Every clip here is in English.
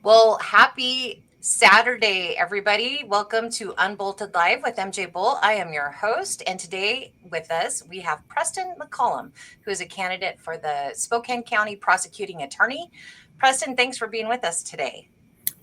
Well, happy Saturday, everybody. Welcome to UnBolted Live with MJ Bolt. I am your host, and today with us we have Preston McCollam, who is a candidate for the Spokane County Prosecuting Attorney. Preston, thanks for being with us today.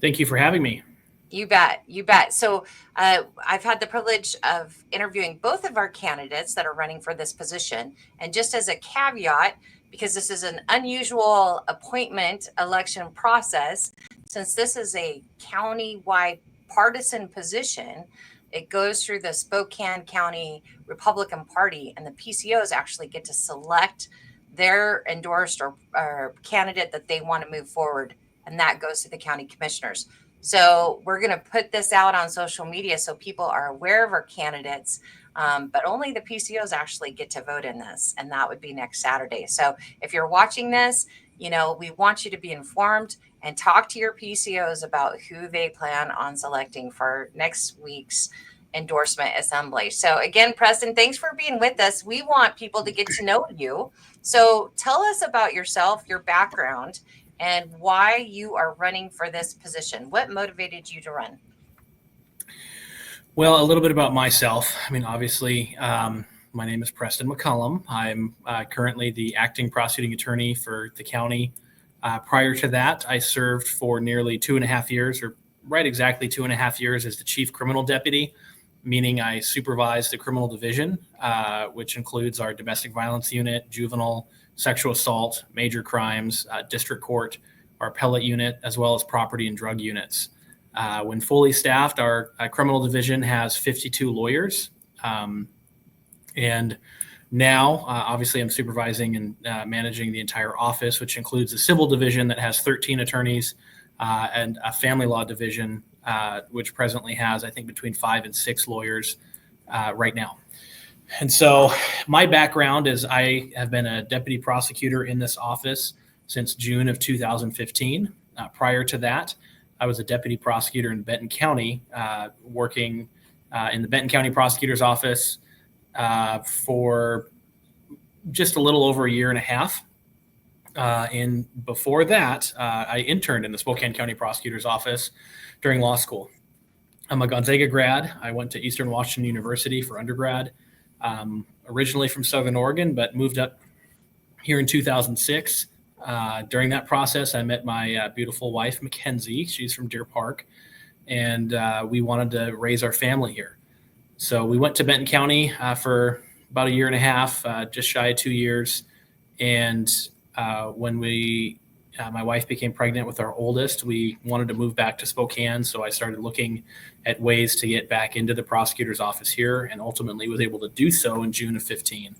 Thank you for having me. You bet. You bet. So I've had the privilege of interviewing both of our candidates that are running for this position. And just as a caveat, because this is an unusual appointment election process, since this is a county-wide partisan position, it goes through the Spokane County Republican Party, and the PCOs actually get to select their endorsed or candidate that they want to move forward, and that goes to the county commissioners. So we're going to put this out on social media so people are aware of our candidates, but only the PCOs actually get to vote in this, and that would be next Saturday. So if you're watching this, we want you to be informed and talk to your PCOs about who they plan on selecting for next week's endorsement assembly. So again, Preston, thanks for being with us. We want people to get to know you. So tell us about yourself, your background, and why you are running for this position. What motivated you to run? Well, a little bit about myself. Obviously, my name is Preston McCollam. I'm currently the acting prosecuting attorney for the county. Prior to that, I served for nearly 2.5 years, or right exactly 2.5 years, as the chief criminal deputy, meaning I supervised the criminal division, which includes our domestic violence unit, juvenile, sexual assault, major crimes, district court, our appellate unit, as well as property and drug units. When fully staffed, our criminal division has 52 lawyers. And now, obviously, I'm supervising and managing the entire office, which includes a civil division that has 13 attorneys and a family law division, which presently has, I think, between 5 and 6 lawyers right now. And so my background is I have been a deputy prosecutor in this office since June of 2015. Prior to that, I was a deputy prosecutor in Benton County, working in the Benton County Prosecutor's Office for just a little over 1.5 years. And before that, I interned in the Spokane County Prosecutor's Office during law school. I'm a Gonzaga grad. I went to Eastern Washington University for undergrad. Originally from Southern Oregon, but moved up here in 2006. During that process, I met my beautiful wife, Mackenzie. She's from Deer Park, and we wanted to raise our family here. So we went to Benton County for about 1.5 years, just shy of 2 years. And when my wife became pregnant with our oldest, we wanted to move back to Spokane. So I started looking at ways to get back into the prosecutor's office here, and ultimately was able to do so in June of 2015.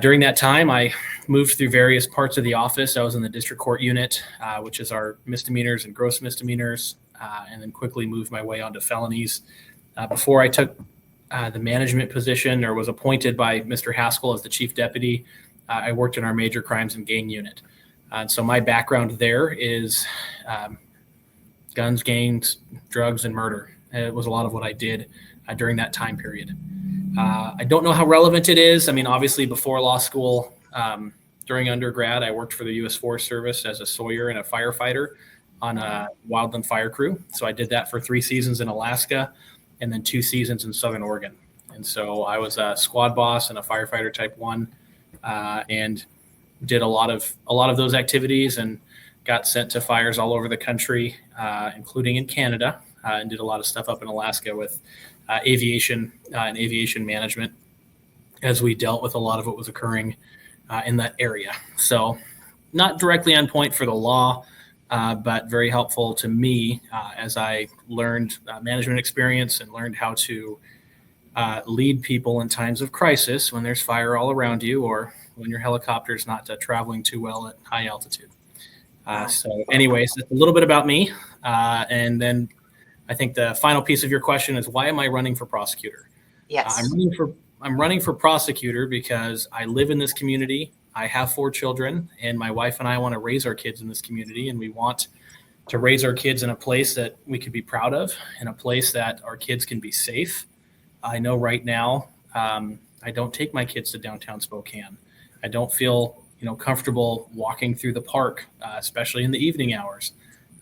During that time, I moved through various parts of the office. I was in the district court unit, which is our misdemeanors and gross misdemeanors, and then quickly moved my way onto felonies. Before I took the management position or was appointed by Mr. Haskell as the chief deputy, I worked in our major crimes and gang unit. So my background there is guns, gangs, drugs, and murder. It was a lot of what I did during that time period. I don't know how relevant it is. Obviously before law school, during undergrad, I worked for the U.S. Forest Service as a sawyer and a firefighter on a wildland fire crew. So I did that for 3 seasons in Alaska and then 2 seasons in Southern Oregon. And so I was a squad boss and a firefighter type 1, and did a lot of those activities and got sent to fires all over the country, including in Canada, and did a lot of stuff up in Alaska with aviation and aviation management as we dealt with a lot of what was occurring in that area. So not directly on point for the law, but very helpful to me as I learned management experience and learned how to lead people in times of crisis when there's fire all around you, or when your helicopter's not traveling too well at high altitude. So anyways, that's a little bit about me. And then I think the final piece of your question is, why am I running for prosecutor? Yes. I'm running for prosecutor because I live in this community. I have 4 children, and my wife and I want to raise our kids in this community, and we want to raise our kids in a place that we could be proud of, in a place that our kids can be safe. I know right now, I don't take my kids to downtown Spokane. I don't feel, comfortable walking through the park, especially in the evening hours.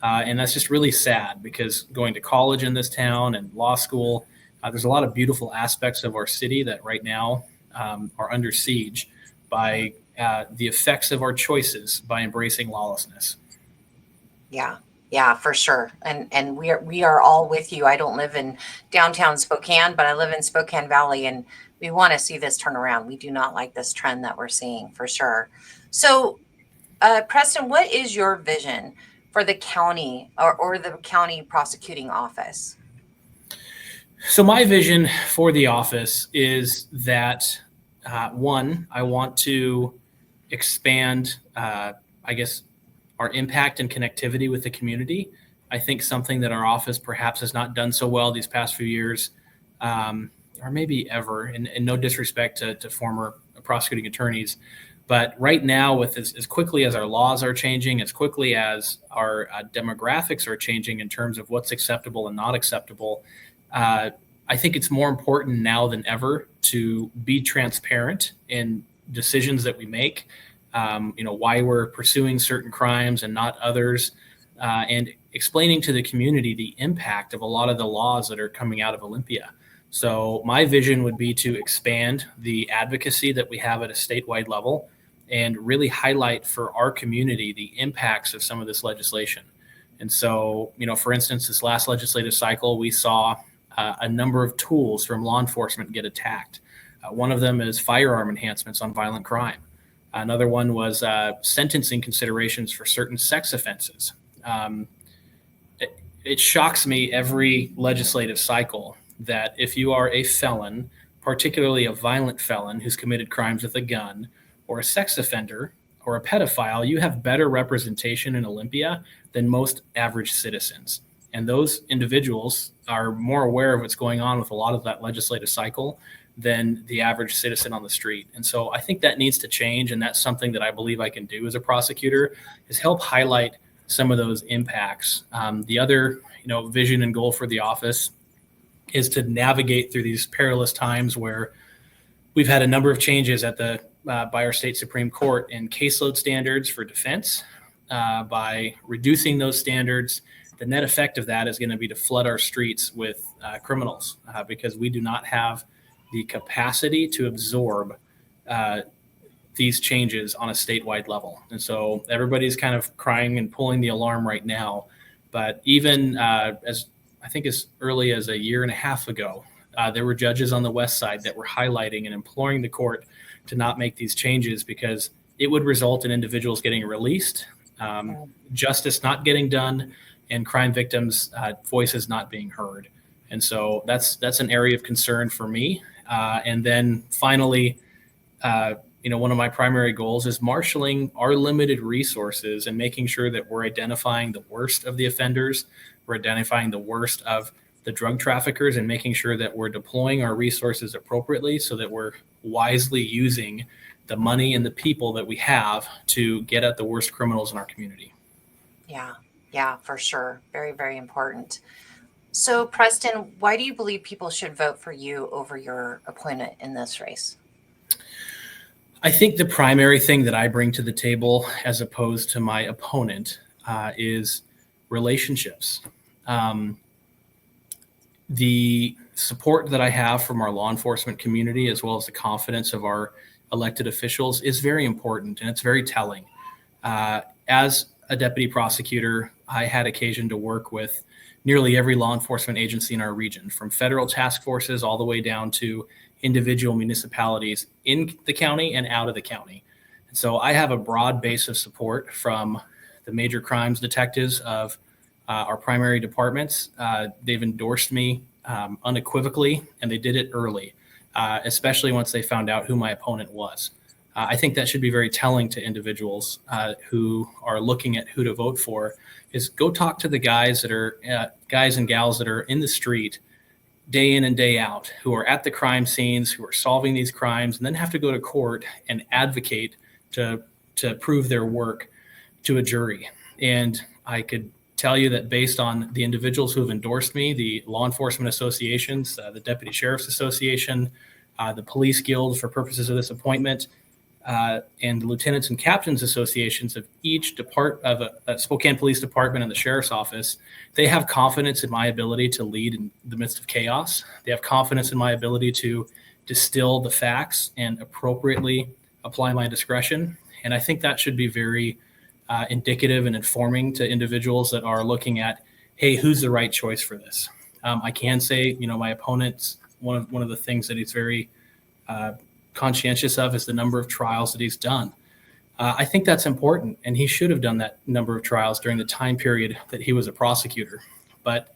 And that's just really sad because going to college in this town and law school, there's a lot of beautiful aspects of our city that right now are under siege by the effects of our choices by embracing lawlessness. Yeah, for sure. And we are all with you. I don't live in downtown Spokane, but I live in Spokane Valley, and we want to see this turn around. We do not like this trend that we're seeing, for sure. So, Preston, what is your vision for the county or the county prosecuting office? So my vision for the office is that, one, I want to expand, I guess, our impact and connectivity with the community. I think something that our office perhaps has not done so well these past few years, or maybe ever, and no disrespect to former prosecuting attorneys, but right now, with as quickly as our laws are changing, as quickly as our demographics are changing in terms of what's acceptable and not acceptable, I think it's more important now than ever to be transparent in decisions that we make. Why we're pursuing certain crimes and not others, and explaining to the community the impact of a lot of the laws that are coming out of Olympia. So my vision would be to expand the advocacy that we have at a statewide level and really highlight for our community the impacts of some of this legislation. And so, for instance, this last legislative cycle, we saw a number of tools from law enforcement get attacked. One of them is firearm enhancements on violent crime. Another one was sentencing considerations for certain sex offenses. It shocks me every legislative cycle that if you are a felon, particularly a violent felon who's committed crimes with a gun, or a sex offender, or a pedophile, you have better representation in Olympia than most average citizens. And those individuals are more aware of what's going on with a lot of that legislative cycle than the average citizen on the street. And so I think that needs to change. And that's something that I believe I can do as a prosecutor, is help highlight some of those impacts. The other, vision and goal for the office is to navigate through these perilous times where we've had a number of changes by our state Supreme Court in caseload standards for defense. By reducing those standards, the net effect of that is going to be to flood our streets with criminals because we do not have the capacity to absorb these changes on a statewide level. And so everybody's kind of crying and pulling the alarm right now. But even as early as a year and a half ago, there were judges on the west side that were highlighting and imploring the court to not make these changes because it would result in individuals getting released, justice not getting done, and crime victims' voices not being heard. And so that's an area of concern for me. And then finally, one of my primary goals is marshaling our limited resources and making sure that we're identifying the worst of the offenders, we're identifying the worst of the drug traffickers, and making sure that we're deploying our resources appropriately so that we're wisely using the money and the people that we have to get at the worst criminals in our community. Yeah, for sure. Very, very important. So, Preston, why do you believe people should vote for you over your opponent in this race? I think the primary thing that I bring to the table as opposed to my opponent is relationships. The support that I have from our law enforcement community, as well as the confidence of our elected officials, is very important, and it's very telling. As a deputy prosecutor, I had occasion to work with nearly every law enforcement agency in our region, from federal task forces all the way down to individual municipalities in the county and out of the county. And so I have a broad base of support from the major crimes detectives of our primary departments. They've endorsed me unequivocally, and they did it early, especially once they found out who my opponent was. I think that should be very telling to individuals who are looking at who to vote for. Is go talk to the guys and gals that are in the street day in and day out, who are at the crime scenes, who are solving these crimes, and then have to go to court and advocate to prove their work to a jury. And I could tell you that based on the individuals who have endorsed me, the law enforcement associations, the Deputy Sheriff's Association, the Police Guild for purposes of this appointment, and the lieutenants and captains associations of each Spokane Police Department and the Sheriff's Office, they have confidence in my ability to lead in the midst of chaos. They have confidence in my ability to distill the facts and appropriately apply my discretion. And I think that should be very indicative and informing to individuals that are looking at, hey, who's the right choice for this? I can say, my opponent's one of the things that he's very conscientious of is the number of trials that he's done. I think that's important, and he should have done that number of trials during the time period that he was a prosecutor. But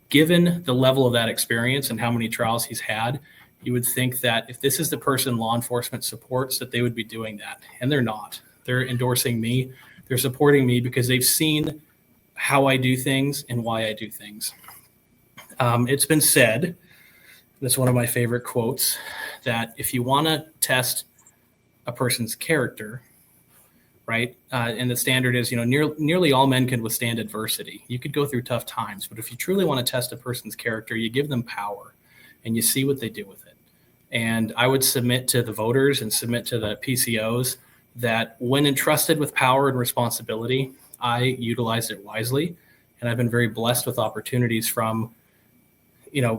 given the level of that experience and how many trials he's had, you would think that if this is the person law enforcement supports, that they would be doing that. And they're not. They're endorsing me. They're supporting me because they've seen how I do things and why I do things. It's been said, that's one of my favorite quotes, that if you want to test a person's character, right, and the standard is, nearly all men can withstand adversity. You could go through tough times, but if you truly want to test a person's character, you give them power and you see what they do with it. And I would submit to the voters and submit to the PCOs that when entrusted with power and responsibility, I utilize it wisely. And I've been very blessed with opportunities from,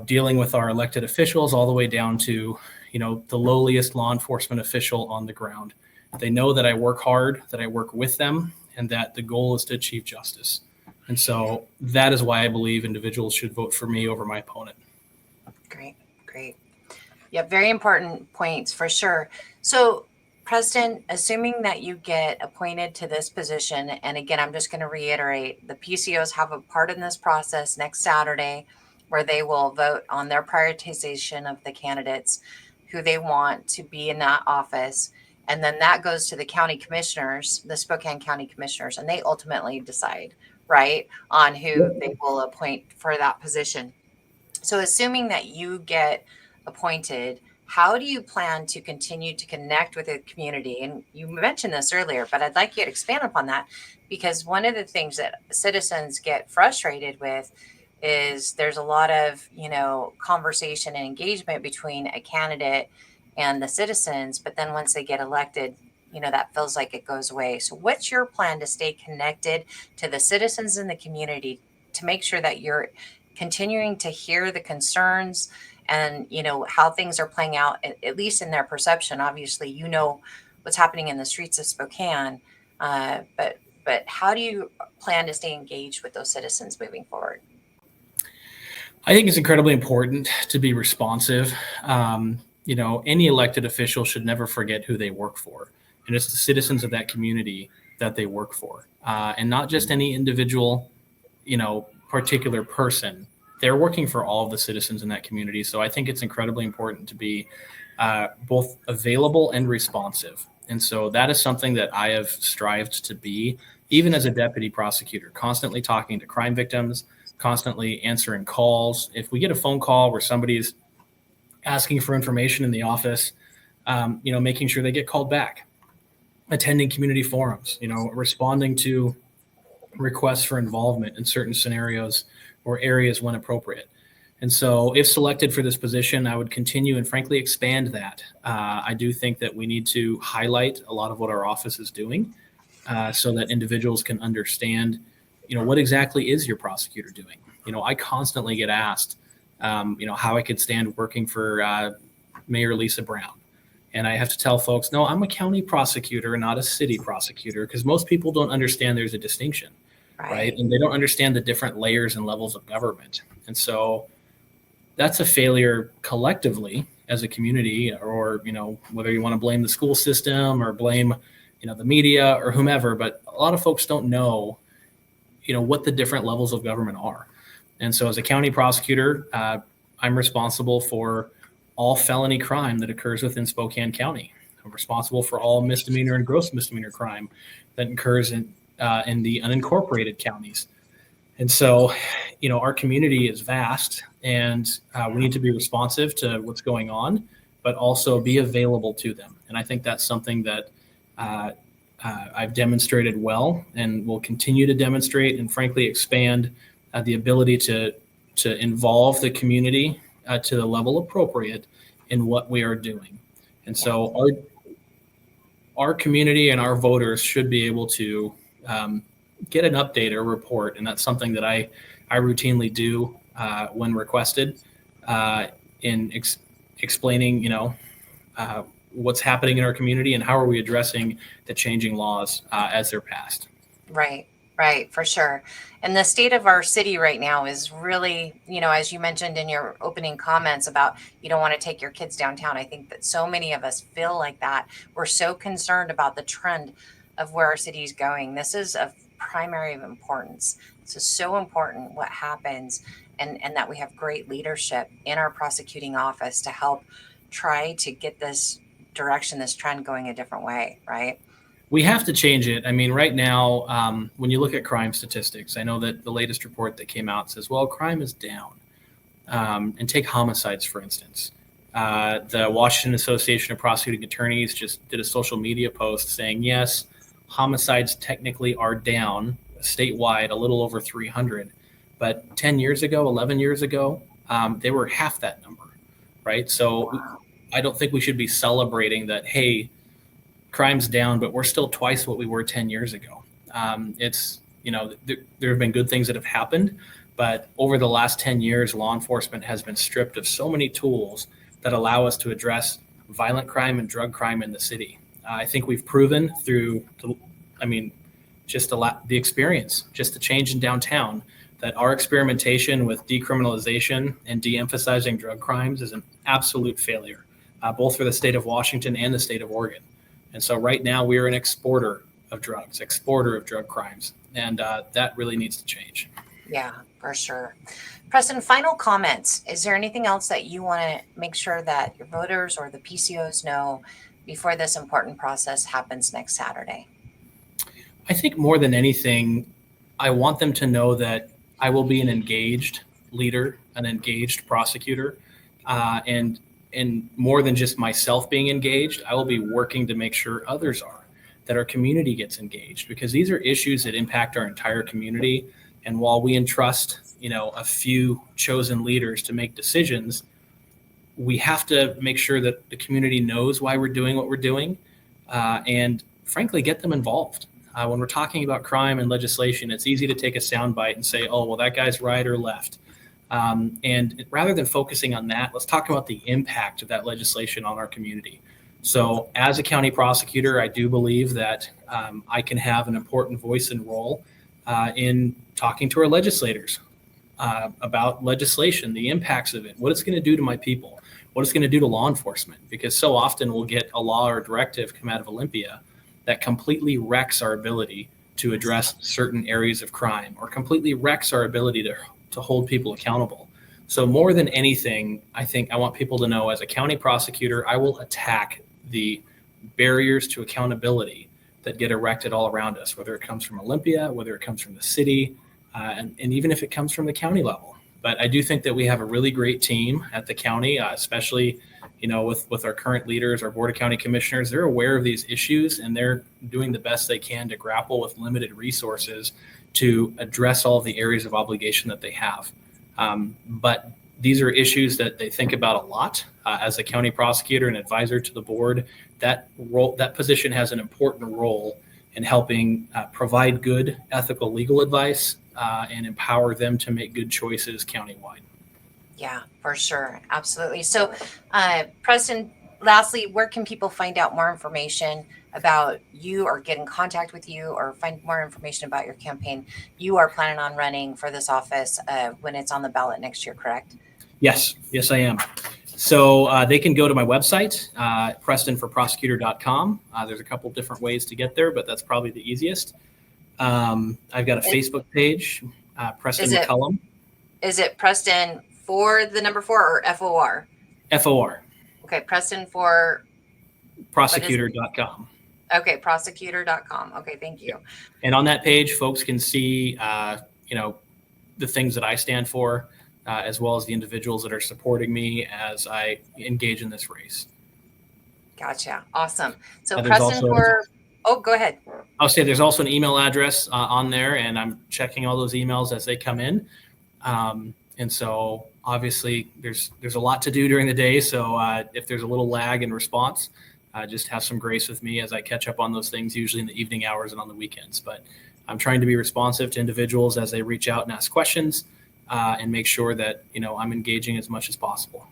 dealing with our elected officials all the way down to, the lowliest law enforcement official on the ground. They know that I work hard, that I work with them, and that the goal is to achieve justice. And so that is why I believe individuals should vote for me over my opponent. Great. Yeah, very important points for sure. So, Preston, assuming that you get appointed to this position, and again, I'm just going to reiterate, the PCOs have a part in this process next Saturday where they will vote on their prioritization of the candidates who they want to be in that office. And then that goes to the county commissioners, the Spokane County commissioners, and they ultimately decide, right, on who they will appoint for that position. So assuming that you get appointed, how do you plan to continue to connect with the community? And you mentioned this earlier, but I'd like you to expand upon that, because one of the things that citizens get frustrated with is there's a lot of, conversation and engagement between a candidate and the citizens, but then once they get elected, that feels like it goes away. So what's your plan to stay connected to the citizens in the community to make sure that you're continuing to hear the concerns and, how things are playing out, at least in their perception? Obviously, what's happening in the streets of Spokane, but how do you plan to stay engaged with those citizens moving forward? I think it's incredibly important to be responsive. Any elected official should never forget who they work for. And it's the citizens of that community that they work for, and not just any individual, particular person. They're working for all of the citizens in that community. So I think it's incredibly important to be both available and responsive. And so that is something that I have strived to be, even as a deputy prosecutor, constantly talking to crime victims, constantly answering calls. If we get a phone call where somebody's asking for information in the office, making sure they get called back, attending community forums, responding to requests for involvement in certain scenarios or areas when appropriate. And so if selected for this position, I would continue and frankly expand that. I do think that we need to highlight a lot of what our office is doing so that individuals can understand, what exactly is your prosecutor doing? I constantly get asked, how I could stand working for Mayor Lisa Brown. And I have to tell folks, no, I'm a county prosecutor, not a city prosecutor, because most people don't understand there's a distinction, right? And they don't understand the different layers and levels of government. And so that's a failure collectively as a community, or, whether you want to blame the school system or blame, the media or whomever, but a lot of folks don't know, what the different levels of government are. And so as a county prosecutor, I'm responsible for all felony crime that occurs within Spokane County. I'm responsible for all misdemeanor and gross misdemeanor crime that occurs in the unincorporated counties. And so, our community is vast, and we need to be responsive to what's going on, but also be available to them. And I think that's something that I've demonstrated well and will continue to demonstrate, and frankly expand the ability to involve the community to the level appropriate in what we are doing. And so our community and our voters should be able to get an update or report, and that's something that I routinely do when requested in explaining, what's happening in our community and how are we addressing the changing laws as they're passed. Right, for sure. And the state of our city right now is really, as you mentioned in your opening comments about you don't want to take your kids downtown. I think that so many of us feel like that. We're so concerned about the trend of where our city is going. This is of primary importance. This is so important what happens, and that we have great leadership in our prosecuting office to help try to get this direction, this trend going a different way, right? We have to change it. I mean, right now, when you look at crime statistics, I know that the latest report that came out says, well, crime is down. And take homicides, for instance. The Washington Association of Prosecuting Attorneys just did a social media post saying, yes, homicides technically are down statewide a little over 300. But 10 years ago, 11 years ago, they were half that number, right? So Wow. I don't think we should be celebrating that, hey, crime's down, but we're still twice what we were 10 years ago. There have been good things that have happened, but over the last 10 years, law enforcement has been stripped of so many tools that allow us to address violent crime and drug crime in the city. I think we've proven through, just the experience, just the change in downtown, that our experimentation with decriminalization and de-emphasizing drug crimes is an absolute failure, both for the state of Washington and the state of Oregon. And so right now we are an exporter of drugs, exporter of drug crimes, and that really needs to change. Yeah, for sure. Preston, final comments. Is there anything else that you want to make sure that your voters or the PCOs know before this important process happens next Saturday? I think more than anything, I want them to know that I will be an engaged leader, an engaged prosecutor, and more than just myself being engaged, I will be working to make sure others are, that our community gets engaged, because these are issues that impact our entire community. And while we entrust, a few chosen leaders to make decisions, we have to make sure that the community knows why we're doing what we're doing, and frankly, get them involved. When we're talking about crime and legislation, it's easy to take a soundbite and say, oh, well, that guy's right or left. And rather than focusing on that, let's talk about the impact of that legislation on our community. So as a county prosecutor, I do believe that I can have an important voice and role in talking to our legislators about legislation, the impacts of it, what it's going to do to my people, what it's going to do to law enforcement, because so often we'll get a law or a directive come out of Olympia that completely wrecks our ability to address certain areas of crime, or completely wrecks our ability to hold people accountable. So more than anything, I think I want people to know, as a county prosecutor, I will attack the barriers to accountability that get erected all around us, whether it comes from Olympia, whether it comes from the city, and even if it comes from the county level. But I do think that we have a really great team at the county, especially with our current leaders, our board of county commissioners. They're aware of these issues, and they're doing the best they can to grapple with limited resources to address all of the areas of obligation that they have. But these are issues that they think about a lot. As a county prosecutor and advisor to the board, that position has an important role in helping provide good ethical legal advice and empower them to make good choices countywide. Yeah, for sure. Absolutely. So, Preston, lastly, where can people find out more information about you, or get in contact with you, or find more information about your campaign? You are planning on running for this office when it's on the ballot next year, correct? Yes, I am. So they can go to my website, prestonforprosecutor.com. There's a couple different ways to get there, but that's probably the easiest. I've got a Facebook page, Preston McCollam. Is it Preston for the number 4 or FOR? FOR. Okay, Preston for prosecutor.com. Okay, prosecutor.com. Okay, thank you. And on that page, folks can see, the things that I stand for, as well as the individuals that are supporting me as I engage in this race. Gotcha. Awesome. So Preston go ahead. I'll say there's also an email address on there, and I'm checking all those emails as they come in. And so obviously there's a lot to do during the day. So if there's a little lag in response, just have some grace with me as I catch up on those things, usually in the evening hours and on the weekends. But I'm trying to be responsive to individuals as they reach out and ask questions, and make sure that, I'm engaging as much as possible.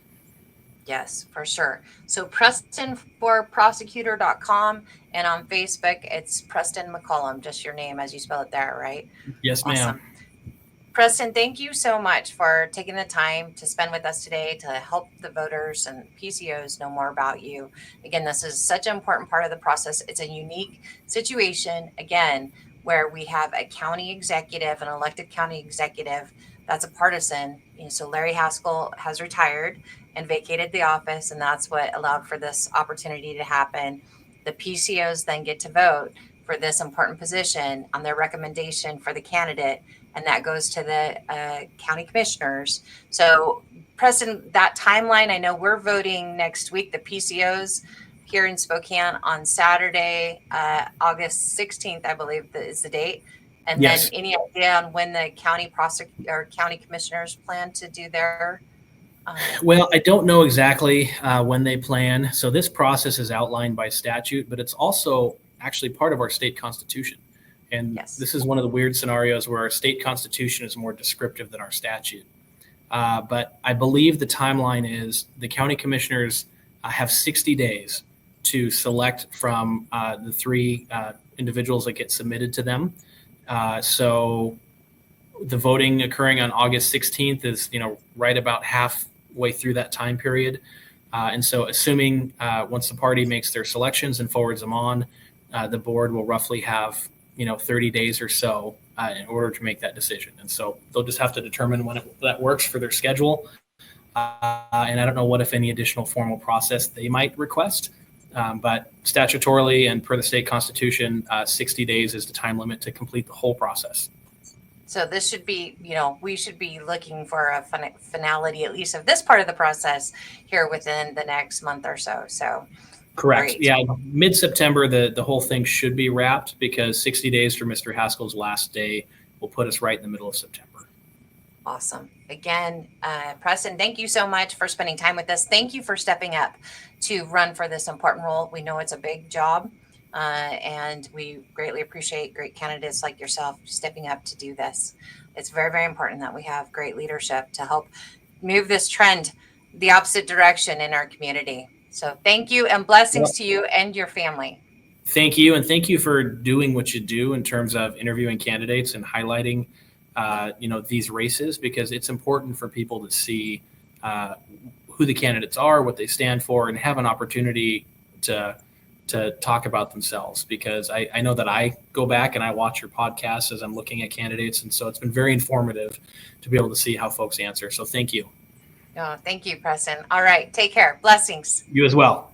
Yes, for sure. So Preston for prosecutor.com, and on Facebook, it's Preston McCollam, just your name as you spell it there, right? Yes, ma'am. Awesome. Preston, thank you so much for taking the time to spend with us today to help the voters and PCOs know more about you. Again, this is such an important part of the process. It's a unique situation, again, where we have a county executive, an elected county executive that's a partisan. So Larry Haskell has retired and vacated the office, and that's what allowed for this opportunity to happen. The PCOs then get to vote for this important position on their recommendation for the candidate, and that goes to the county commissioners. So Preston, that timeline, I know we're voting next week, the PCOs here in Spokane on Saturday, August 16th, I believe is the date. And Yes. Then any idea on when the county county commissioners plan to do their? Well, I don't know exactly when they plan. So this process is outlined by statute, but it's also actually part of our state constitution. And Yes. This is one of the weird scenarios where our state constitution is more descriptive than our statute. But I believe the timeline is the county commissioners have 60 days to select from the three individuals that get submitted to them. So the voting occurring on August 16th is, right about halfway through that time period. And so assuming once the party makes their selections and forwards them on, the board will roughly have 30 days or so in order to make that decision. And so they'll just have to determine when that works for their schedule. And I don't know what, if any, additional formal process they might request. But statutorily and per the state constitution, 60 days is the time limit to complete the whole process. So this should be, we should be looking for a finality, at least of this part of the process here within the next month or so. So correct. Great. Yeah. Mid-September, the whole thing should be wrapped, because 60 days for Mr. Haskell's last day will put us right in the middle of September. Awesome. Again, Preston, thank you so much for spending time with us. Thank you for stepping up to run for this important role. We know it's a big job, and we greatly appreciate great candidates like yourself stepping up to do this. It's very, very important that we have great leadership to help move this trend the opposite direction in our community. So thank you, and blessings to you and your family. Thank you. And thank you for doing what you do in terms of interviewing candidates and highlighting these races, because it's important for people to see who the candidates are, what they stand for, and have an opportunity to talk about themselves. Because I know that I go back and I watch your podcast as I'm looking at candidates, and so it's been very informative to be able to see how folks answer. So thank you. Oh, thank you, Preston. All right, take care. Blessings. You as well.